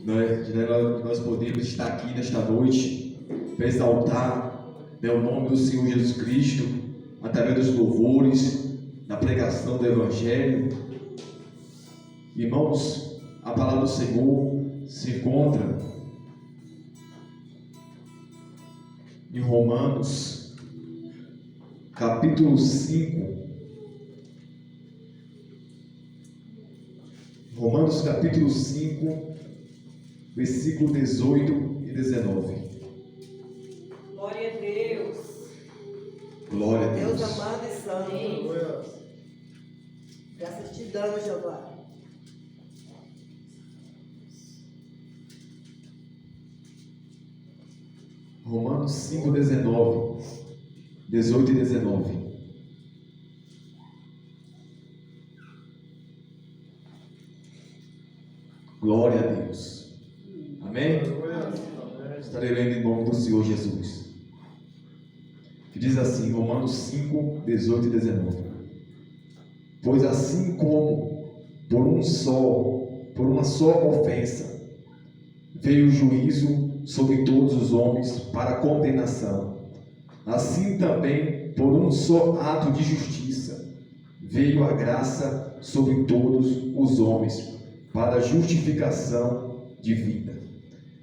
nós podemos estar aqui nesta noite para exaltar, né, o nome do Senhor Jesus Cristo, através dos louvores, da pregação do Evangelho. Irmãos, a palavra do Senhor se encontra em Romanos, capítulo 5. Romanos capítulo 5, versículo 18 e 19. Glória a Deus. Glória a Deus. Deus amado e santo. Graças te damos, Jeová. Romanos 5, 19, 18 e 19. Glória a Deus. Amém? Estarei lendo em nome do Senhor Jesus. Que diz assim, Romanos 5, 18 e 19. Pois assim como por uma só ofensa veio o juízo sobre todos os homens para condenação, assim também por um só ato de justiça veio a graça sobre todos os homens para justificação de vida.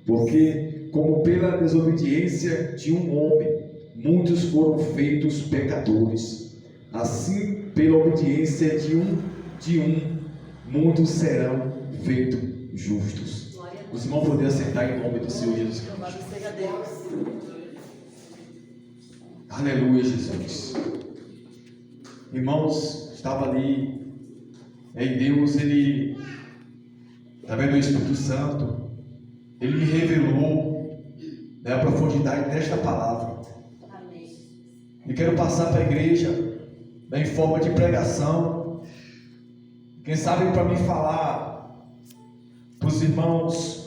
Porque como pela desobediência de um homem muitos foram feitos pecadores, assim pela obediência de um muitos serão feitos justos. Os irmãos podem assentar em nome do Senhor Jesus Cristo. Louvado seja Deus. Aleluia, Jesus. Irmãos, estava ali em Deus, Ele, através do Espírito Santo, Ele me revelou, né, a profundidade desta palavra. Amém. E quero passar para a igreja, né, em forma de pregação. Quem sabe para mim falar para os irmãos,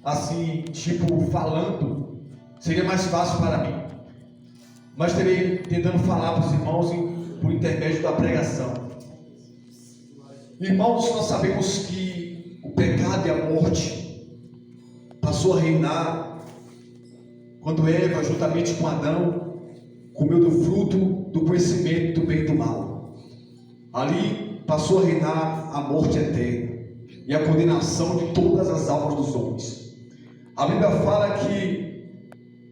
assim, tipo, falando, seria mais fácil para mim. Mas terei tentando falar para os irmãos por intermédio da pregação. Irmãos, nós sabemos que o pecado e a morte passou a reinar quando Eva, juntamente com Adão, comeu do fruto do conhecimento do bem e do mal. Ali passou a reinar a morte eterna e a condenação de todas as almas dos homens. A Bíblia fala que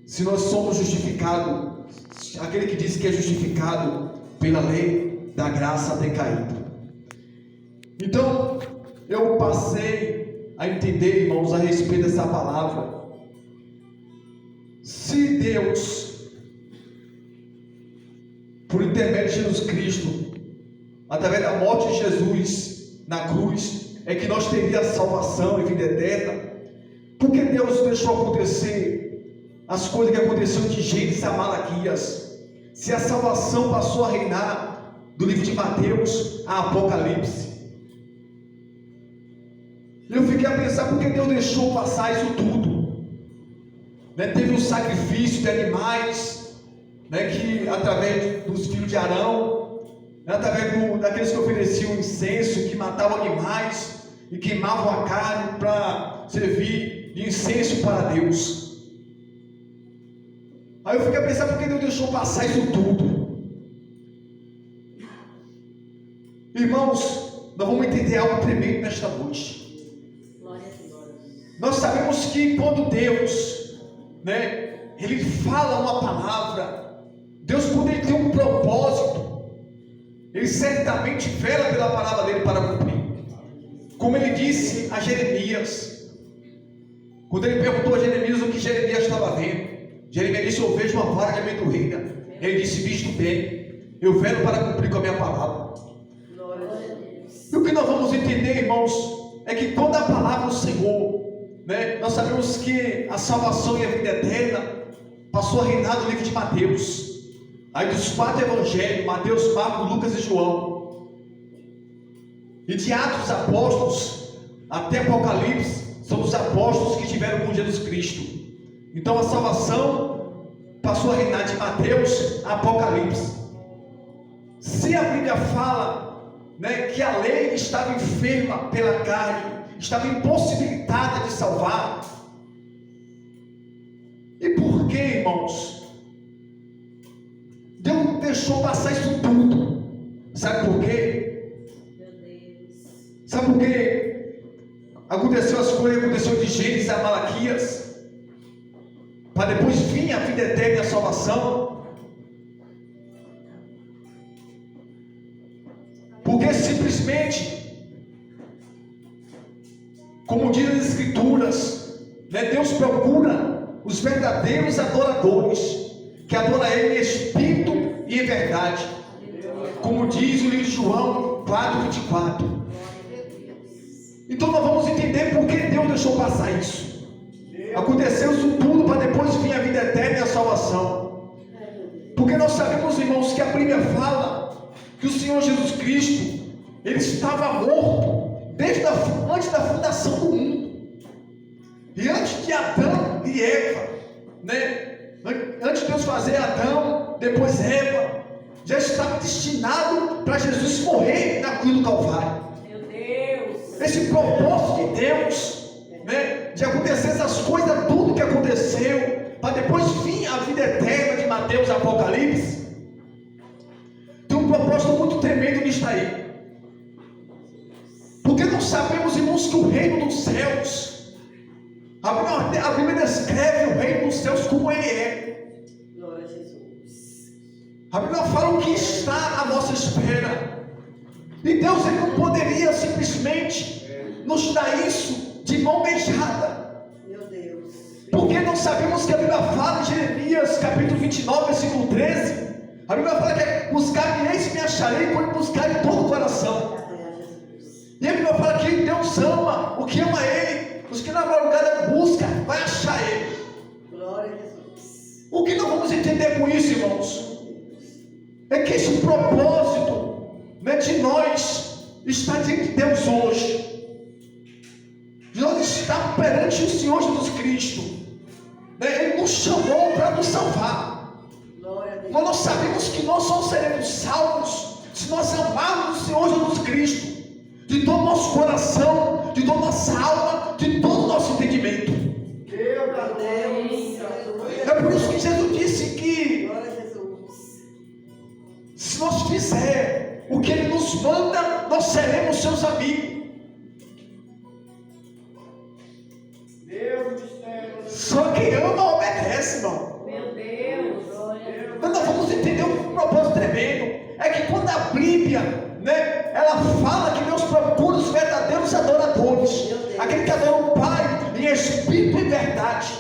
se nós somos justificados, aquele que diz que é justificado pela lei da graça decaída. Então, eu passei a entender, irmãos, a respeito dessa palavra. Se Deus, por intermédio de Jesus Cristo, através da morte de Jesus na cruz, é que nós teríamos salvação e vida eterna, por que Deus deixou acontecer as coisas que aconteceram de Gênesis a Malaquias? Se a salvação passou a reinar do livro de Mateus a Apocalipse. Eu fiquei a pensar por que Deus deixou passar isso tudo, né? Teve um sacrifício de animais, né, que através dos filhos de Arão, né, através daqueles que ofereciam incenso, que matavam animais e queimavam a carne para servir de incenso para Deus. Aí eu fiquei a pensar por que Deus deixou passar isso tudo. Irmãos, nós vamos entender algo tremendo nesta noite. Nós sabemos que quando Deus, né, Ele fala uma palavra, Deus, quando Ele tem um propósito, Ele certamente vela pela palavra dele para cumprir. Como Ele disse a Jeremias, quando Ele perguntou a Jeremias o que Jeremias estava vendo, Jeremias disse: eu vejo uma vara de amendoeira. Ele disse: visto bem, eu velo para cumprir com a minha palavra. E o que nós vamos entender, irmãos, é que quando a palavra do Senhor, né, nós sabemos que a salvação e a vida eterna passou a reinar no livro de Mateus. Aí dos 4 evangelhos, Mateus, Marcos, Lucas e João, e de Atos dos Apóstolos até Apocalipse, são os apóstolos que estiveram com Jesus Cristo. Então a salvação passou a reinar de Mateus a Apocalipse. Se a Bíblia fala, né, que a lei estava enferma pela carne, estava impossibilitada de salvar. E por que, irmãos? Deus deixou passar isso tudo. Sabe por quê? Meu Deus. Sabe por quê? Aconteceu as coisas, aconteceu de Gênesis a Malaquias, para depois vir a vida eterna e a salvação. Porque simplesmente, como diz as Escrituras, né, Deus procura os verdadeiros adoradores, que adoram Ele em espírito e em verdade, como diz o livro de João 4:24. Então nós vamos entender por que Deus deixou passar isso. Aconteceu isso tudo para depois vir a vida eterna e a salvação. Porque nós sabemos, irmãos, que a Bíblia fala que o Senhor Jesus Cristo, Ele estava morto antes da fundação do mundo. E antes de Adão e Eva, né? Antes de Deus fazer Adão, depois Eva, já estava destinado para Jesus morrer na cruz do Calvário. Meu Deus. Esse propósito de Deus, né, de acontecer essas coisas, tudo que aconteceu, para depois vir a vida eterna de Mateus, Apocalipse, tem um propósito muito tremendo nisso aí. Porque nós sabemos, irmãos, que o reino dos céus, a Bíblia descreve o reino dos céus como ele é. Glória a Jesus. A Bíblia fala o que está à nossa espera. E Deus, Ele não poderia simplesmente nos dar isso de mão beijada. Meu Deus. Porque nós sabemos que a Bíblia fala em Jeremias capítulo 29, versículo 13. A Bíblia fala que buscar-me-eis e me acharei quando buscar de todo o coração. E a Bíblia fala que Deus ama o que ama Ele. Os que na madrugada busca, vai achar Ele. Glória a Jesus. O que nós vamos entender com isso, irmãos? É que esse propósito, né, de nós está diante de Deus hoje. De nós estar perante o Senhor Jesus Cristo. Né? Ele nos chamou para nos salvar. Glória a Deus. Mas nós sabemos que nós só seremos salvos se nós amarmos o Senhor Jesus Cristo de todo o nosso coração, de toda a nossa alma, de todo o nosso entendimento. Meu Deus. É por isso que Jesus disse que Glória a Jesus. se nós fizer o que Ele nos manda, nós seremos seus amigos. Só quem ama obedece, irmão. Meu Deus. Então nós vamos entender um propósito tremendo. É que quando a Bíblia, né, ela fala que Deus procura os verdadeiros adoradores, aquele que adora o Pai em espírito e verdade.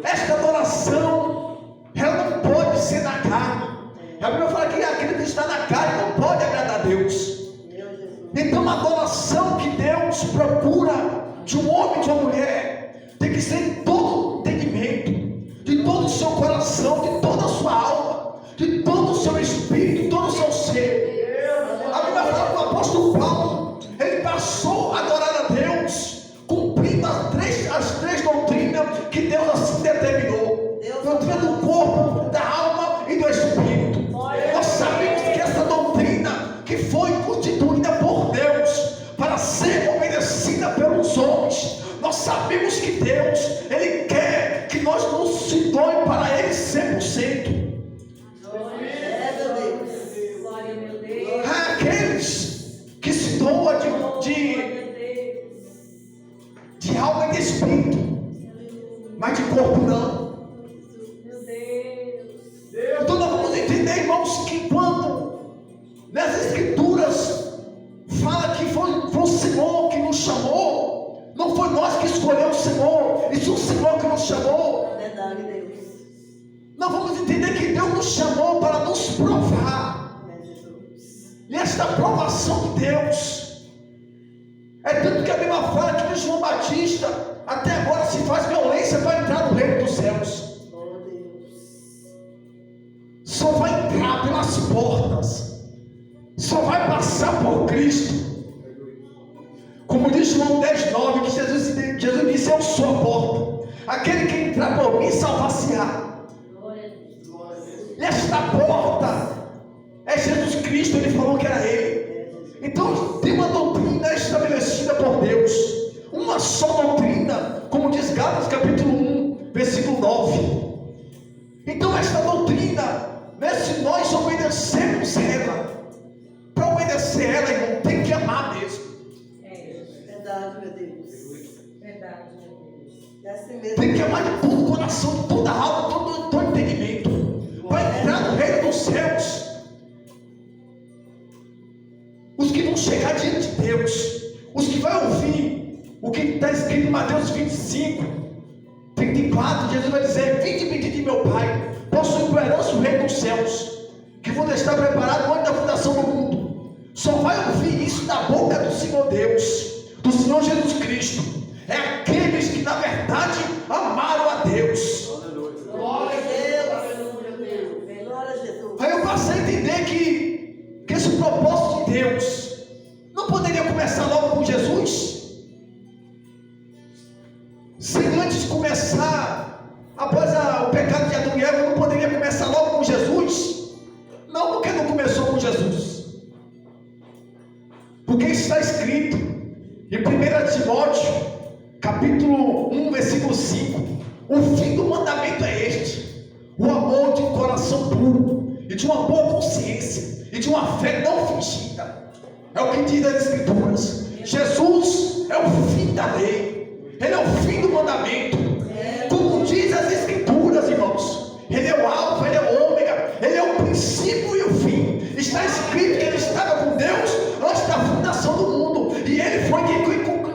Esta adoração, ela não pode ser na carne. A Bíblia fala que aquele que está na carne não pode agradar a Deus. Então a adoração que Deus procura de um homem e de uma mulher tem que ser em todo o entendimento, de todo o seu coração, de toda a sua alma, de todo o seu espírito, de todo o seu ser. A Bíblia fala que o apóstolo Paulo, ele passou a adorar a Deus, cumprindo as três doutrinas que Deus assim determinou: doutrina do corpo, da alma e do espírito. Nós sabemos que essa doutrina que foi constituída por Deus para ser obedecida pelos homens, nós sabemos que Deus, Ele quer que nós nos se doem para Ele 100%. Aqueles que se doam de alma e de espírito, mas de corpo não. Então nós vamos entender, irmãos, que quando nas Escrituras fala que foi o Senhor que nos chamou, não foi nós que escolhemos o Senhor, e sim o Senhor que nos chamou. Verdade, Deus. Nós vamos entender que Deus nos chamou para nos provar. E esta aprovação de Deus é tanto que a Bíblia fala que João Batista até agora se faz violência para entrar no reino dos céus. Oh, Deus. Só vai entrar pelas portas, só vai passar por Cristo. Como diz João 10:9, que Jesus disse: eu sou a porta, aquele que entrar por mim salvar-se-á. E esta porta é Jesus Cristo. Ele falou que era Ele. Então tem uma doutrina estabelecida por Deus. só doutrina, como diz Gálatas capítulo 1, versículo 9. Então esta doutrina, né, se nós obedecemos ela, para obedecer ela, irmão, tem que amar mesmo. Verdade, meu Deus. Verdade, meu Deus. É assim mesmo. Tem que amar de todo o coração, de toda a alma, todo entendimento, para entrar no reino dos céus. Os que vão chegar diante de Deus, os que vão ouvir o que está escrito em Mateus 25, 34, Jesus vai dizer: vinde pedir de meu Pai, possuir por herança o reino dos céus, que vou deixar preparado antes da fundação do mundo. Só vai ouvir isso da boca do Senhor Deus, do Senhor Jesus Cristo. É aqueles que na verdade amaram a Deus. Glória a Deus. Glória a Jesus. Aí eu passei a entender que esse propósito de Deus não poderia começar logo com Jesus, sem antes começar, após o pecado de Adão e Eva, não poderia começar logo com Jesus. Não, porque não começou com Jesus, porque está escrito em 1 Timóteo capítulo 1, versículo 5: o fim do mandamento é este, o amor de coração puro e de uma boa consciência e de uma fé não fingida. É o que diz as Escrituras. Jesus é o fim da lei, Ele é o fim do mandamento. Como diz as Escrituras, irmãos, Ele é o alfa, Ele é o ômega, Ele é o princípio e o fim. Está escrito que Ele estava com Deus antes da fundação do mundo, e Ele foi quem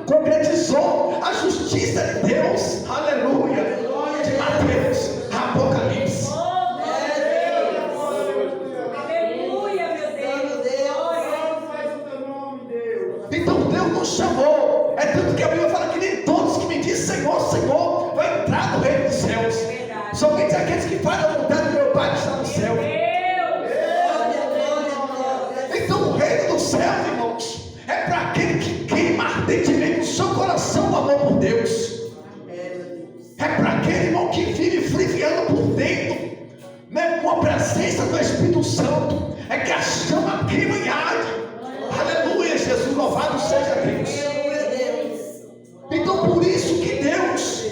concretizou a justiça de Deus. Aleluia. De Mateus, Apocalipse. Então Deus nos chamou. É tanto que a Bíblia fala que nem todos que me dizem Senhor, Senhor vai entrar no reino dos céus. Somente aqueles que fazem a vontade do meu Pai que está no céu. Então o reino dos céus, irmãos, é para aquele que queima ardentemente no seu coração o amor por Deus. É para aquele, irmão, que vive friviando por dentro, né, com a presença do Espírito Santo. É que a chama queima e arde. Aleluia, Jesus, louvado seja Deus. Então por isso que Deus,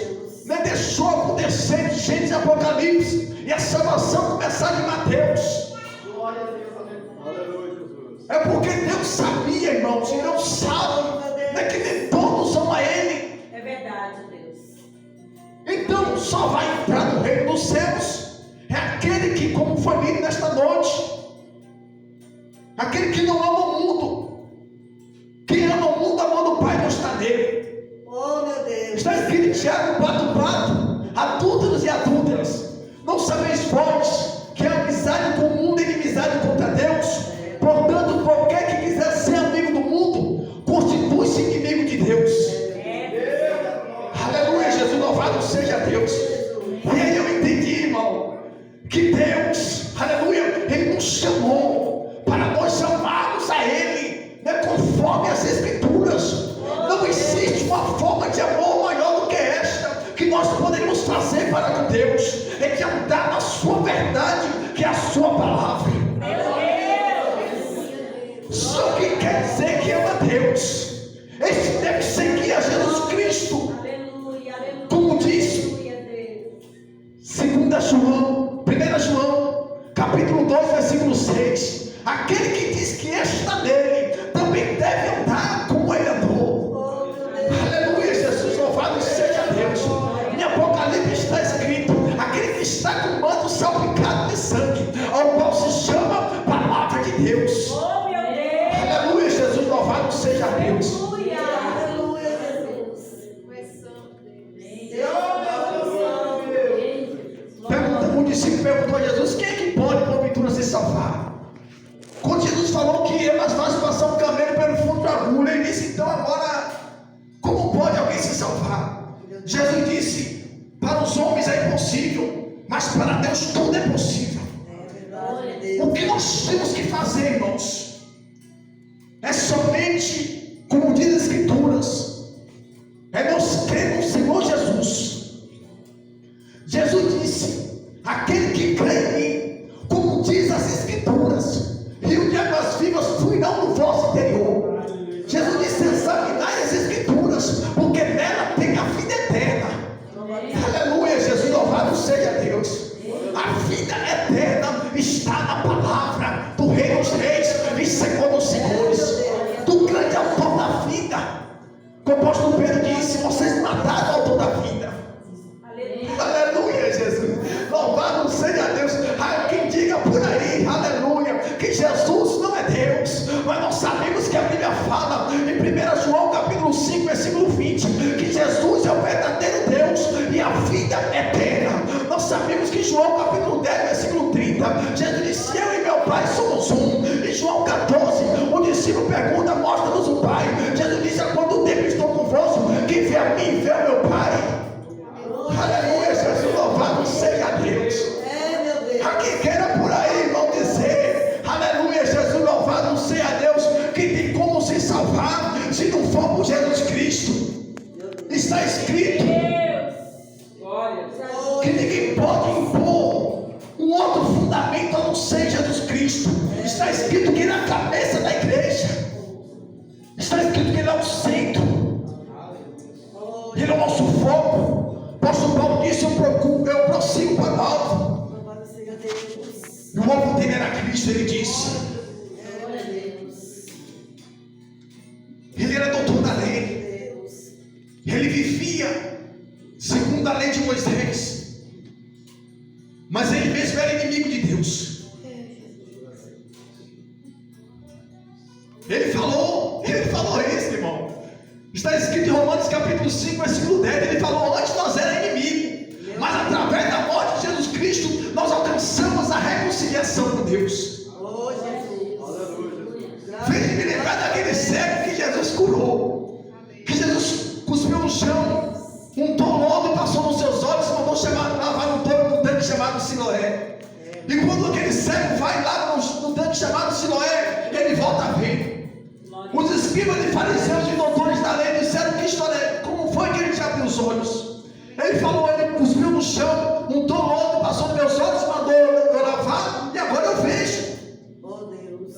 né, deixou acontecer de Gênesis e Apocalipse, e a salvação começar em Mateus. É porque Deus sabia, irmãos, e Deus sabe, né, que nem todos amam a Ele. É verdade, Deus. Então só vai entrar no reino dos céus é aquele que, como foi lido nesta noite, aquele que não ama o mundo. Quem ama o mundo, amor do Pai não está nele. Oh, meu Deus. Está escrito em Tiago 4:4: adúlteros e adúlteras, não sabeis vós que a amizade com o mundo é inimizade contra Deus? Portanto, qualquer que quiser ser amigo do mundo constitui-se inimigo de Deus. Aleluia, Jesus, louvado seja Deus. E aí eu entendi, irmão, que Deus, aleluia, Ele nos chamou para nós amarmos a Ele, né, conforme as Escrituras. Não existe uma forma de amor maior do que esta que nós podemos fazer para com Deus, é de andar na sua verdade, que é a sua palavra. Só quem quer dizer que ama Deus, esse deve seguir a Jesus Cristo. Aleluia, aleluia. Como diz Aleluia, Deus. 1 João, capítulo 2, versículo 6: aquele que diz que está nele, também deve andar como ele andou. Aleluia, Jesus, louvado seja Deus. Em Apocalipse está escrito: aquele que está com o manto salpicado de sangue, ao qual se chama palavra de Deus. Oh, meu Deus. Aleluia, Jesus, louvado seja Deus. Aleluia. Aleluia, Jesus. Um discípulo perguntou a Jesus: quem é que pode, porventura, se salvar? Quando Jesus falou que é mais fácil passar um camelo pelo fundo da agulha, ele disse: então agora, como pode alguém se salvar? Jesus disse: para os homens é impossível, mas para Deus tudo é possível. O que nós temos que fazer, irmãos, é somente, como diz as Escrituras, é nós crer no Senhor Jesus. Jesus disse: aquele que crê em mim, como diz as Escrituras, rio de águas vivas fluirão no vosso interior. Jesus disse: examinai as Escrituras, porque nela matar o autor da vida. Aleluia, Jesus. Louvado seja Deus. Quem diga por aí, aleluia, que Jesus não é Deus. Mas nós sabemos que a Bíblia fala em 1 João capítulo 5, versículo 20, que Jesus é o verdadeiro Deus e a vida eterna. Nós sabemos que João capítulo 10, versículo 30, Jesus disse: eu e meu Pai somos um. Em João 14, o discípulo pergunta: mostra-nos o Pai. Jesus disse: há quanto tempo estou convosco? Quem vê a mim, vê o meu Pai. Aleluia, Jesus, louvado seja Deus. Meu Deus. A quem queira por aí vão dizer: aleluia, Jesus, louvado seja Deus, que tem como se salvar se não for por Jesus Cristo. Está escrito que ninguém pode impor um outro fundamento a não ser Jesus Cristo. Está escrito que Ele é a cabeça da igreja. Está escrito que Ele é o centro. Ele é o nosso foco. O apóstolo Paulo disse: eu prossigo para o alvo. E o alvo dele era Cristo. Ele disse: ele era doutor da lei. Ele vivia segundo a lei de Moisés, mas ele mesmo era inimigo de Deus. Ele falou isso, irmão. Está escrito em Romanos capítulo 5, versículo 10. Ele falou: antes nós éramos inimigos, mas através da morte de Jesus Cristo nós alcançamos a reconciliação com Deus. Fez me lembrar daquele cego que Jesus curou, que Jesus cuspiu no chão, untou lodo e passou nos seus olhos, mandou lavar num tanque chamado Siloé. E quando aquele cego vai lá no tanque chamado Siloé, ele volta a ver. Os escribas e fariseus e doutores da lei disseram: que história, como foi que ele te abriu os olhos? Ele falou: ele cuspiu no chão, untou lodo, passou nos meus olhos, mandou eu lavar, e agora eu vejo. Oh Deus,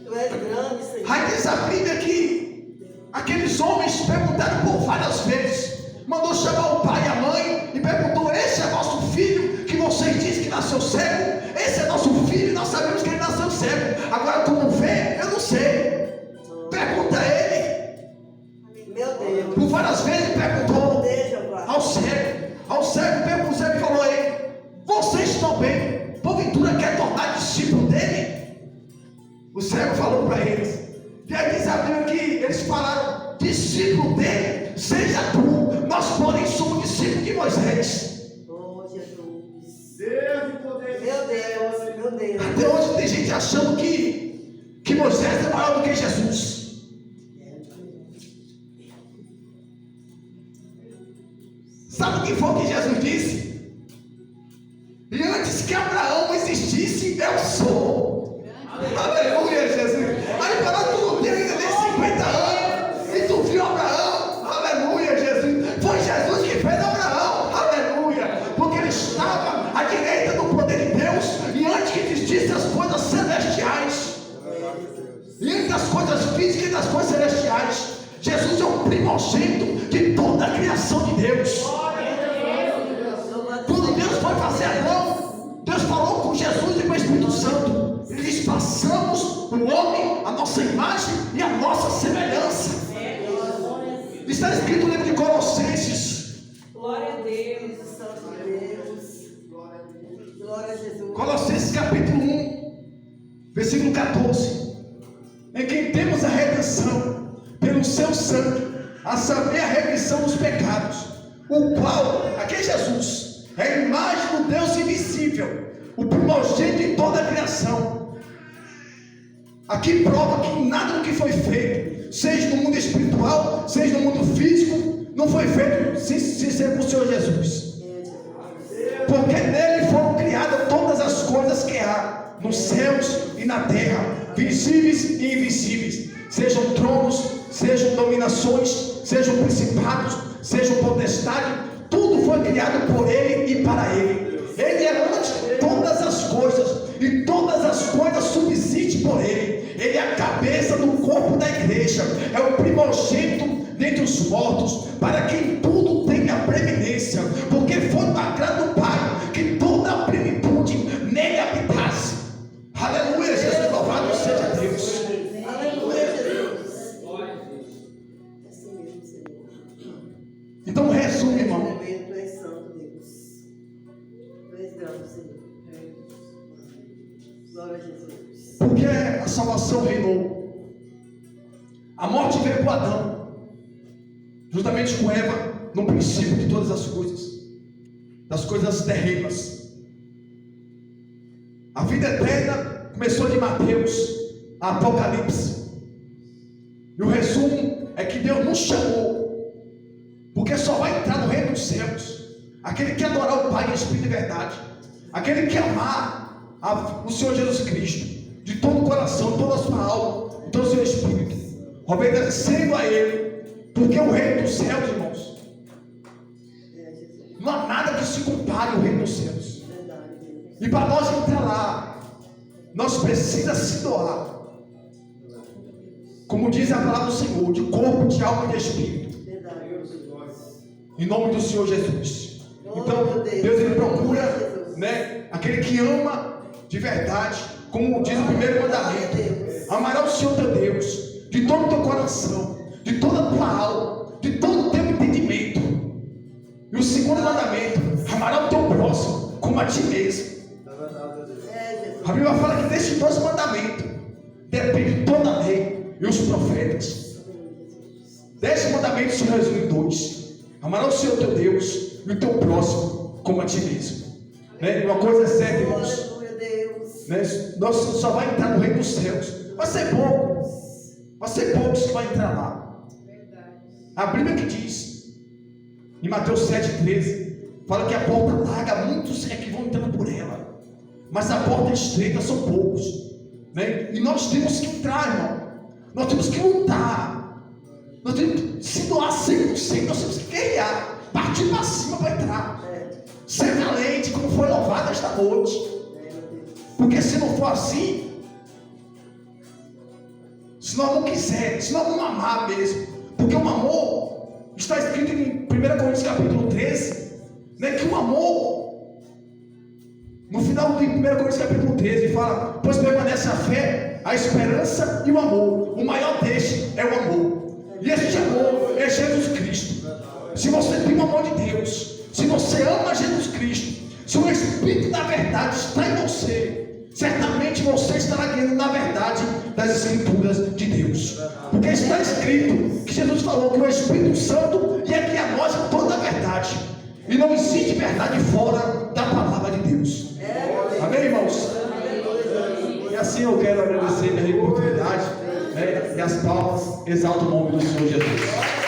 tu és grande, Senhor. Aí diz a Bíblia que aqueles homens perguntaram por várias vezes, mandou chamar o pai e a mãe e perguntou: esse é nosso filho que vocês dizem que nasceu cego? Esse é nosso filho, nós sabemos que ele nasceu cego, agora como vê, eu não sei. Pergunta a ele. Meu Deus. Por várias vezes perguntou ao cego. O cego falou a ele: vocês estão bem? Porventura quer tornar discípulo dele? O cego falou para eles. E aí diz a Bíblia que eles falaram: discípulo dele, seja tu. Nós, porém, somos discípulos de Moisés. Oh Jesus. Deus e poder. Meu Deus. Até hoje tem gente achando que Moisés é maior do que Jesus. Sabe o que foi que Jesus disse? E antes que Abraão existisse, eu sou. Aleluia, Jesus. Aí fala: tu não tem ainda nem 50 anos e tu viu Abraão. Aleluia, Jesus. Foi Jesus que fez Abraão. Aleluia. Porque ele estava à direita do poder de Deus, e antes que existissem as coisas celestiais, e entre as coisas físicas e das coisas celestiais, Jesus é o primogênito de toda a criação de Deus. Quando Deus foi fazer Adão, Deus falou com Jesus e com o Espírito Santo. Ele diz: façamos o homem a nossa imagem e a nossa semelhança. Está escrito no livro de Colossenses. Glória a Deus. Glória a Jesus. Colossenses capítulo 1, versículo 14. Em quem temos a redenção pelo seu sangue, a saber, a remissão dos pecados, o qual, aqui é Jesus, é a imagem do Deus invisível, o primogênito de toda a criação. Aqui prova que nada do que foi feito, seja no mundo espiritual, seja no mundo físico, não foi feito sem ser com o Senhor Jesus. Porque nele foram criadas todas as coisas que há nos céus e na terra, visíveis e invisíveis, sejam tronos, sejam dominações, sejam principados, sejam potestades, tudo foi criado por ele e para ele. Ele é antes de todas as coisas, e todas as coisas subsistem por ele. Ele é a cabeça do corpo da igreja, é o primogênito dentre os mortos, para que em tudo tenha preeminência, porque foi do agrado do Pai que toda a plenitude nele habitasse. Aleluia, Jesus, louvado seja Deus. Aleluia, Jesus. Então reino, tu és santo, Deus. Tu és grande, Senhor. Glória a Jesus. Porque a salvação reinou. A morte veio para Adão, juntamente com Eva, no princípio de todas as coisas, das coisas terrenas. A vida eterna começou de Mateus a Apocalipse. E o resumo é que Deus nos chamou, porque só vai entrar no reino dos céus aquele que adorar o Pai em espírito e verdade, aquele que amar o Senhor Jesus Cristo de todo o coração, de toda a sua alma, de todo o seu espírito, obedecendo a Ele, porque o reino dos céus, irmãos, não há nada que se compare ao reino dos céus. E para nós entrar lá, nós precisamos se doar, como diz a palavra do Senhor, de corpo, de alma e de espírito, em nome do Senhor Jesus. Então Deus ele procura, né, aquele que ama de verdade, como diz o primeiro mandamento: amará o Senhor teu Deus de todo o teu coração, de toda a tua alma, de todo o teu entendimento. E o segundo mandamento: amará o teu próximo como a ti mesmo. A Bíblia fala que desses dois mandamentos depende toda a lei e os profetas. 10 mandamentos se resumem em 2: amará o Senhor teu Deus e o teu próximo como a ti mesmo. Né? Uma coisa é certa, irmãos, né? Nós só vai entrar no reino dos céus. Vai ser poucos que vai entrar lá. A Bíblia que diz em Mateus 7,13, fala que a porta larga, muitos é que vão entrando por ela, mas a porta estreita são poucos, né? E nós temos que entrar, irmão. Nós temos que lutar, nós temos que se doar 100%, nós temos que guerrear, partir para cima para entrar, ser valente como foi louvado esta noite. Porque se não for assim, se nós não quisermos, se nós não amar mesmo, porque o amor está escrito em 1 Coríntios capítulo 13, né, que o amor, no final de 1 Coríntios capítulo 13, fala: pois permanece a fé, a esperança e o amor. O maior deste é o amor, e este amor é Jesus Cristo. Se você tem o amor de Deus, se você ama Jesus Cristo, se o Espírito da verdade está em você, certamente você estará guiando na verdade das Escrituras de Deus. Porque está escrito que Jesus falou que o Espírito Santo ia guiar nós em toda a verdade, e não existe verdade fora da palavra de Deus. Amém, irmãos? E assim eu quero agradecer a oportunidade, né, e as palmas exaltam o nome do Senhor Jesus.